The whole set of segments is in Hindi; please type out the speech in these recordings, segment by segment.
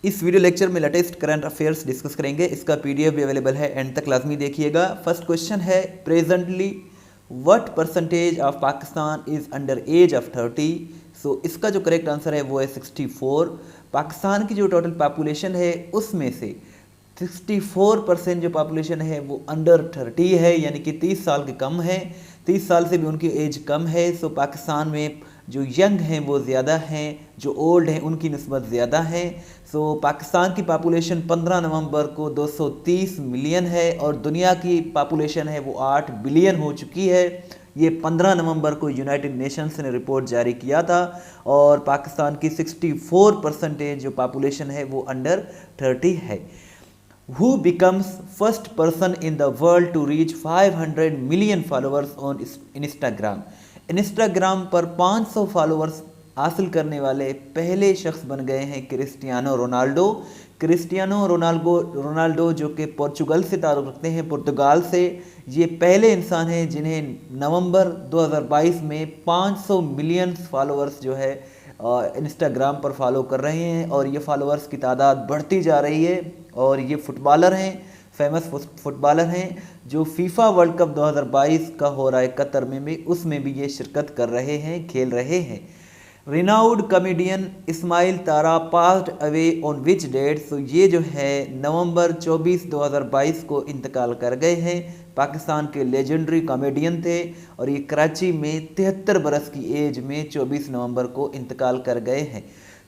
इस वीडियो लेक्चर में लेटेस्ट करंट अफेयर्स डिस्कस करेंगे। इसका पीडीएफ भी अवेलेबल है, एंड तक लाजमी देखिएगा। फर्स्ट क्वेश्चन है, presently what percentage of Pakistan is under as of 30। सो इसका जो करेक्ट आंसर है वो है 64। पाकिस्तान की जो टोटल पॉपुलेशन है उसमें से 64% जो पॉपुलेशन है वो अंडर 30 है, यानी कि 30 साल के कम है। 30 साल से भी उनकी एज कम है। सो पाकिस्तान में जो यंग हैं वो ज़्यादा हैं, जो ओल्ड हैं उनकी निस्बत ज़्यादा है। सो पाकिस्तान की पॉपुलेशन 15 नवंबर को 230 मिलियन है और दुनिया की पॉपुलेशन है वो 8 बिलियन हो चुकी है। ये 15 नवंबर को यूनाइटेड नेशंस ने रिपोर्ट जारी किया था और पाकिस्तान की 64% जो पॉपुलेशन है वो अंडर 30 है। Who becomes first person in the world to reach 500 million followers on Instagram? Instagram पर 500 फॉलोअर्स हासिल करने वाले पहले शख्स बन गए हैं क्रिस्टियानो रोनाल्डो। क्रिस्टियानो रोनाल्डो जो कि पोर्चुगल से ताल्लुक़ रखते हैं, पुर्तगाल से, ये पहले इंसान हैं जिन्हें नवंबर 2022 में 500 मिलियन फॉलोअर्स जो है इंस्टाग्राम पर फॉलो कर रहे हैं और ये फॉलोअर्स की तादाद बढ़ती जा रही है। और ये फुटबॉलर हैं, फेमस फुटबॉलर हैं जो फीफा वर्ल्ड कप 2022 का हो रहा है कतर में भी, उसमें भी ये शिरकत कर रहे हैं, खेल रहे हैं। Renowned comedian Ismail Tara passed away on which date? So ये जो है नवंबर 24 2022 को इंतकाल कर गए हैं। पाकिस्तान के लेजेंडरी कॉमेडियन थे और ये कराची में 73 बरस की एज में 24 नवंबर को इंतकाल कर गए हैं।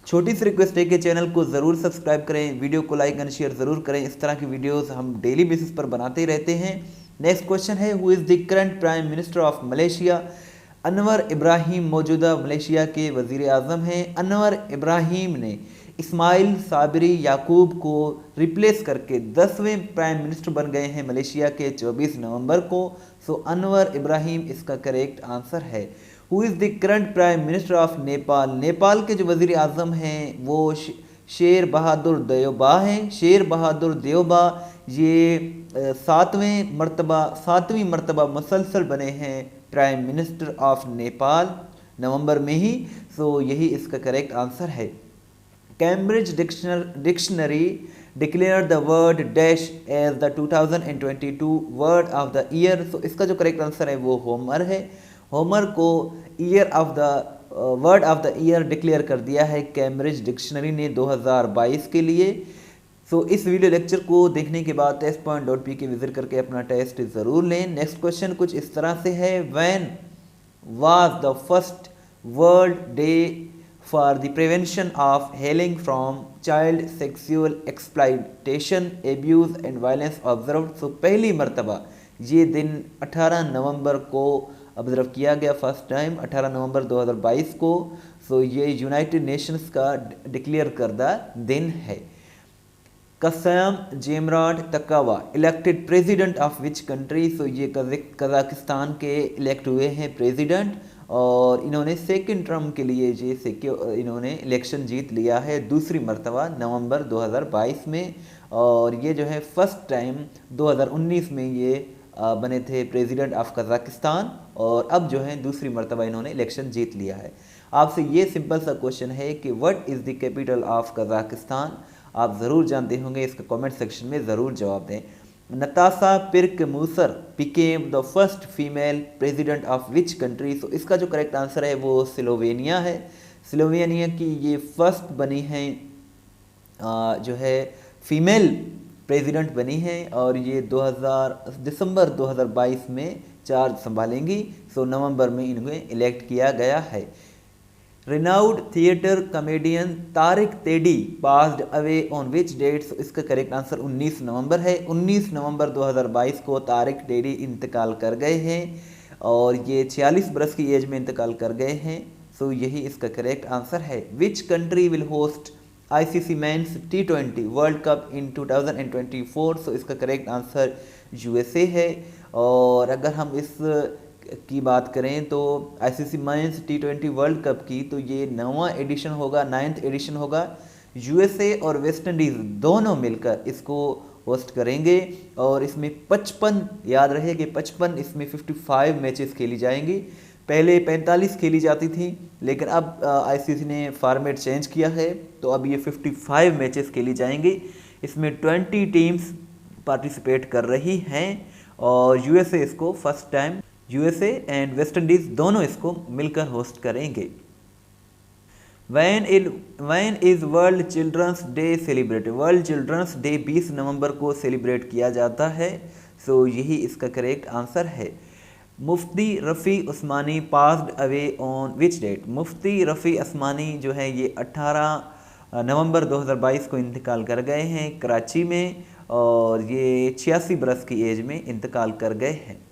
छोटी सी रिक्वेस्ट है कि चैनल को ज़रूर सब्सक्राइब करें, वीडियो को लाइक एंड शेयर ज़रूर करें। इस तरह की वीडियोस हम डेली बेसिस पर बनाते ही रहते हैं। नेक्स्ट क्वेश्चन है, who is the current prime minister of Malaysia? Anwar Ibrahim मौजूदा मलेशिया के वज़ीर आज़म हैं। अनवर इब्राहिम ने इस्माइल साबरी याकूब को रिप्लेस करके 10वें प्राइम मिनिस्टर बन गए हैं मलेशिया के 24 नवंबर को। सो अनवर इब्राहिम इसका करेक्ट आंसर है। Who is the current prime minister of Nepal? Nepal के जो वज़ीर आज़म हैं वो शेर बहादुर देवबा हैं। शेर बहादुर देवबा ये सातवीं मरतबा मुसलसल बने हैं प्राइम मिनिस्टर ऑफ नेपाल नवंबर में ही। सो यही इसका करेक्ट आंसर है। Cambridge dictionary declare the word dash as the 2022 word of the year. So इसका जो करेक्ट आंसर है वो होमर है। होमर को word of the year declare कर दिया है कैम्ब्रिज डिक्शनरी ने 2022 के लिए। सो इस वीडियो लेक्चर को देखने के बाद test.pk विजिट करके अपना टेस्ट ज़रूर लें। नेक्स्ट क्वेश्चन कुछ इस तरह से है, when was the first world day for the prevention of healing from child sexual exploitation abuse and violence observed? So पहली मरतबा ये दिन 18 नवंबर को ऑब्ज़र्व किया गया, फर्स्ट टाइम 18 नवंबर 2022 को। सो ये यूनाइटेड नेशंस का डिक्लेयर करदा दिन है। Kassym Jomart Tokayev elected president of which country? So ये कज़ाकिस्तान के इलेक्ट हुए हैं प्रेसिडेंट और इन्होंने सेकंड टर्म के लिए इन्होंने इलेक्शन जीत लिया है दूसरी मरतबा नवंबर 2022 में। और ये जो है फर्स्ट टाइम 2019 में ये बने थे प्रेसिडेंट ऑफ कज़ाकिस्तान और अब जो है दूसरी मरतबा इन्होंने इलेक्शन जीत लिया है। आपसे ये सिंपल सा क्वेश्चन है कि what is the capital of Kazakhstan? आप ज़रूर जानते होंगे, इसका कमेंट सेक्शन में ज़रूर जवाब दें। Natasha Pirc Musar became the first female president of which country? So इसका जो करेक्ट आंसर है वो स्लोवेनिया है। स्लोवेनिया की ये फर्स्ट बनी हैं जो है फीमेल प्रेसिडेंट बनी हैं और ये दिसंबर 2022 में चार्ज संभालेंगी। सो नवंबर में इन्हें इलेक्ट किया गया है। Renowned theatre comedian Tariq Teddy passed away on which date? So इसका करेक्ट आंसर 19 नवंबर है। 19 नवंबर 2022 को तारिक तेडी इंतकाल कर गए हैं और ये 46 बरस की एज में इंतकाल कर गए हैं। सो यही इसका करेक्ट आंसर है। Which country will host ICC men's T20 world cup in 2024? So इसका करेक्ट आंसर USA है। और अगर हम इस की बात करें तो ICC men's T20 world cup की तो ये 9वां एडिशन होगा, 9th एडिशन होगा। USA और वेस्ट इंडीज़ दोनों मिलकर इसको होस्ट करेंगे और इसमें 55, याद रहे कि 55, इसमें 55 मैचेस खेली जाएंगी। पहले 45 खेली जाती थी, लेकिन अब आईसीसी ने फॉर्मेट चेंज किया है, तो अब ये 55 मैचेस खेली जाएंगी। इसमें 20 टीम्स पार्टिसिपेट कर रही हैं और यूएसए इसको first time, USA and West Indies दोनों इसको मिलकर होस्ट करेंगे। When is world children's day celebrated? World children's day 20 नवंबर को सेलिब्रेट किया जाता है। सो यही इसका करेक्ट आंसर है। Mufti Rafi Usmani passed away on which date? Mufti Rafi Usmani जो है ये 18 नवंबर 2022 को इंतकाल कर गए हैं कराची में, और ये 86 बरस की एज में इंतकाल कर गए हैं।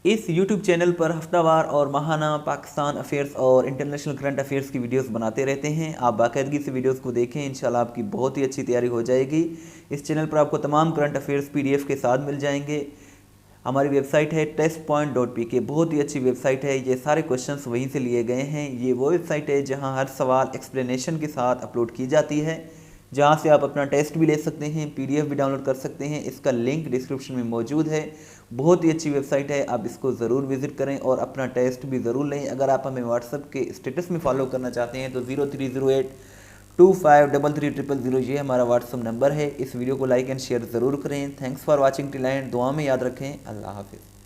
इस YouTube चैनल पर हफ्तावार और माहाना पाकिस्तान अफेयर्स और इंटरनेशनल करंट अफेयर्स की वीडियोस बनाते रहते हैं। आप बाकायदगी से वीडियोस को देखें, इंशाल्लाह आपकी बहुत ही अच्छी तैयारी हो जाएगी। इस चैनल पर आपको तमाम करंट अफेयर्स PDF के साथ मिल जाएंगे। हमारी वेबसाइट है testpoint.pk, बहुत ही अच्छी वेबसाइट है। ये सारे क्वेश्चंस वहीं से लिए गए हैं। ये वो वेबसाइट है जहाँ हर सवाल एक्सप्लेनेशन के साथ अपलोड की जाती है, जहाँ से आप अपना टेस्ट भी ले सकते हैं, PDF भी डाउनलोड कर सकते हैं। इसका लिंक डिस्क्रिप्शन में मौजूद है। बहुत ही अच्छी वेबसाइट है, आप इसको ज़रूर विज़िट करें और अपना टेस्ट भी ज़रूर लें। अगर आप हमें व्हाट्सएप के स्टेटस में फॉलो करना चाहते हैं तो 0308253300 ये हमारा व्हाट्सएप नंबर है। इस वीडियो को लाइक एंड शेयर ज़रूर करें। Thanks for watching till and. दुआ में याद रखें। अल्लाह हाफिज़।